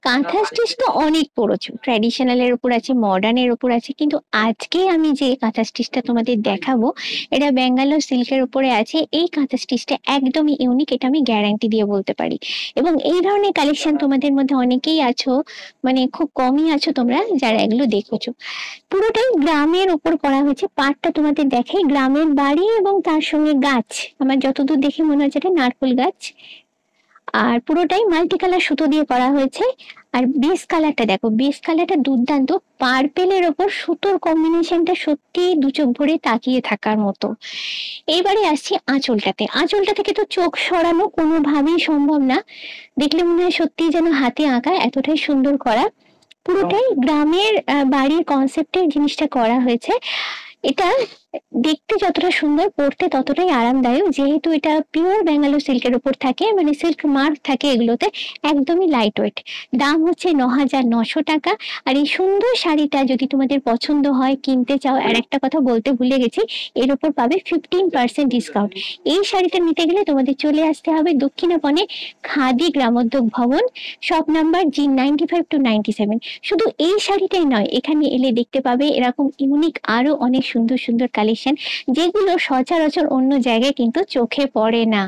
কাঁথা স্টিচ তো অনেক প্রচুর, ট্র্যাডিশনালের উপর আছে, মডার্নের উপর আছে, কিন্তু আজকে আমি যে কাঁথা স্টিচটা তোমাদের দেখাবো এটা ব্যাঙ্গালোর সিল্কের উপরে আছে। এই কাঁথা স্টিচটা একদমই ইউনিক, এটা আমি গ্যারান্টি দিয়ে বলতে পারি। এবং এই ধরনের কালেকশন তোমাদের মধ্যে অনেকেই আছো, মানে খুব কমই আছো তোমরা যারা এগুলো দেখেছো। পুরোটাই গ্রামের উপর করা হয়েছে, পাটটা তোমাদের দেখে গ্রামের বাড়ি এবং তার সঙ্গে গাছ, আমার যতদূর দেখে মনে হচ্ছে এটা নারকেল গাছ। আর পুরোটাই মাল্টি কালার সুতো দিয়ে করা হয়েছে। আর বেস কালারটা দেখো, বেস কালারটা দুর্দান্ত, পার্পেলের ওপর সুতোর কম্বিনেশনটা সত্যি দু চোখ ভরে তাকিয়ে থাকার মতো। এইবারে আসছি আঁচলটাতে, আঁচলটা থেকে তো চোখ সরানো কোনোভাবেই সম্ভব না, দেখলে মনে হয় সত্যি যেন হাতে আঁকা, এতটাই সুন্দর করা। পুরোটাই গ্রামের বাড়ির কনসেপ্টে জিনিসটা করা হয়েছে। এটা দেখতে যতটা সুন্দর, পড়তে ততটাই আরামদায়ক, যেহেতু এটা পিওর ব্যাঙ্গালোর সিল্কের উপর থাকে, মানে সিল্ক মার্ক থাকে এগুলোতে, একদমই লাইট ওয়েট। দাম হচ্ছে 9,900 টাকা। আর এই সুন্দর শাড়িটা যদি তোমাদের পছন্দ হয়, কিনতে চাও, আর একটা কথা বলতে ভুলে গেছি, এর উপর পাবে 15% ডিসকাউন্ট। এই শাড়িটা নিতে গেলে তোমাদের চলে আসতে হবে দক্ষিণাপনে খাদি গ্রামোদ্যোগ ভবন, শপ নাম্বার G95 to 97। শুধু এই শাড়িটাই নয়, এখানে এলে দেখতে পাবে এরকম ইউনিক আরো অনেক সুন্দর সুন্দর কালেকশন, যেগুলো সচরাচর অন্য জায়গায় কিন্তু চোখে পড়ে না।